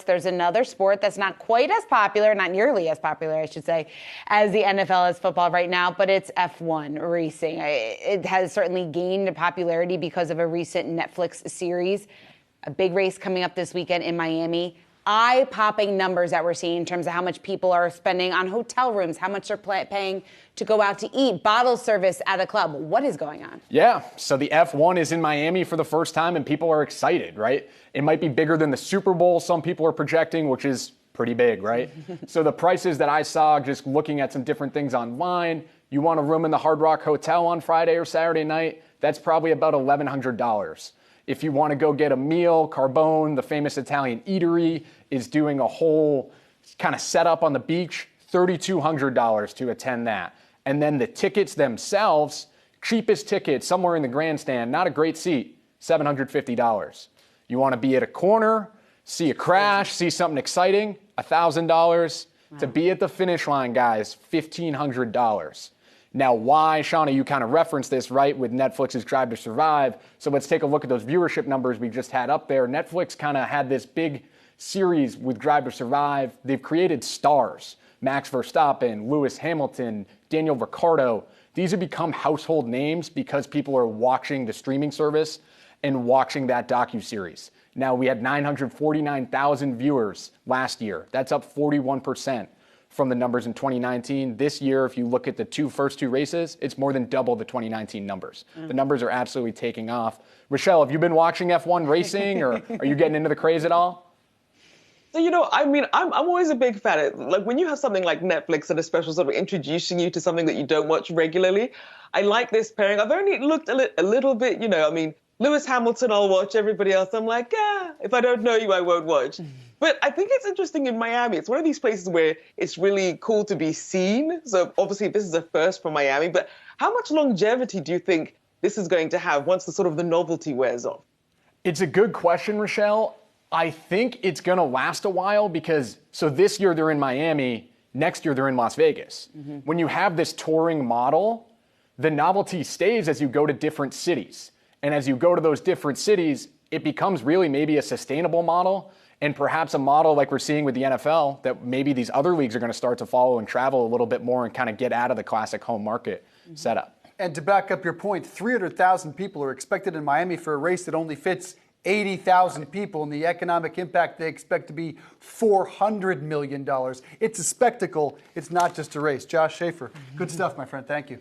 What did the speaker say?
sports, there's another sport that's not quite as popular, not nearly as popular, I should say, as the NFL as football right now, but it's F1 racing. It has certainly gained popularity because of a recent Netflix series. A big race coming up this weekend in Miami. Eye-popping numbers that we're seeing in terms of how much people are spending on hotel rooms, how much they're paying to go out to eat, bottle service at a club. What is going on? Yeah, so the F1 is in Miami for the first time, and people are excited, right? It might be bigger than the Super Bowl, some people are projecting, which is pretty big, right? So the prices that I saw, just looking at some different things online, you want a room in the Hard Rock Hotel on Friday or Saturday night, that's probably about $1,100. If you want to go get a meal, Carbone, the famous Italian eatery, is doing a whole kind of setup on the beach, $3,200 to attend that. And then the tickets themselves, cheapest ticket, somewhere in the grandstand, not a great seat, $750. You want to be at a corner, see a crash, see something exciting, $1,000. Wow. To be at the finish line, guys, $1,500. Now, why, Shauna, you kind of referenced this, right, with Netflix's Drive to Survive. So let's take a look at those viewership numbers we just had up there. Netflix kind of had this big series with Drive to Survive. They've created stars. Max Verstappen, Lewis Hamilton, Daniel Ricciardo. These have become household names because people are watching the streaming service and watching that docuseries. Now, we had 949,000 viewers last year. That's up 41%. From the numbers in 2019. This year, if you look at the first two races, it's more than double the 2019 numbers. The numbers are absolutely taking off. Rochelle, have you been watching F1 racing, or are you getting into the craze at all? So, I'm always a big fan. Like, when you have something like Netflix and a special sort of introducing you to something that you don't watch regularly, I like this pairing. I've only looked a little bit, Lewis Hamilton, I'll watch. Everybody else, I'm like, if I don't know you, I won't watch. But I think it's interesting in Miami. It's one of these places where it's really cool to be seen. So obviously this is a first for Miami. But how much longevity do you think this is going to have once the novelty wears off? It's a good question, Rochelle. I think it's going to last a while because, so this year they're in Miami, next year they're in Las Vegas. Mm-hmm. When you have this touring model, the novelty stays as you go to different cities. And as you go to those different cities, it becomes really maybe a sustainable model. And perhaps a model like we're seeing with the NFL that maybe these other leagues are going to start to follow and travel a little bit more and kind of get out of the classic home market setup. And to back up your point, 300,000 people are expected in Miami for a race that only fits 80,000 people, and the economic impact they expect to be $400 million. It's a spectacle. It's not just a race. Josh Schafer, good stuff, my friend. Thank you.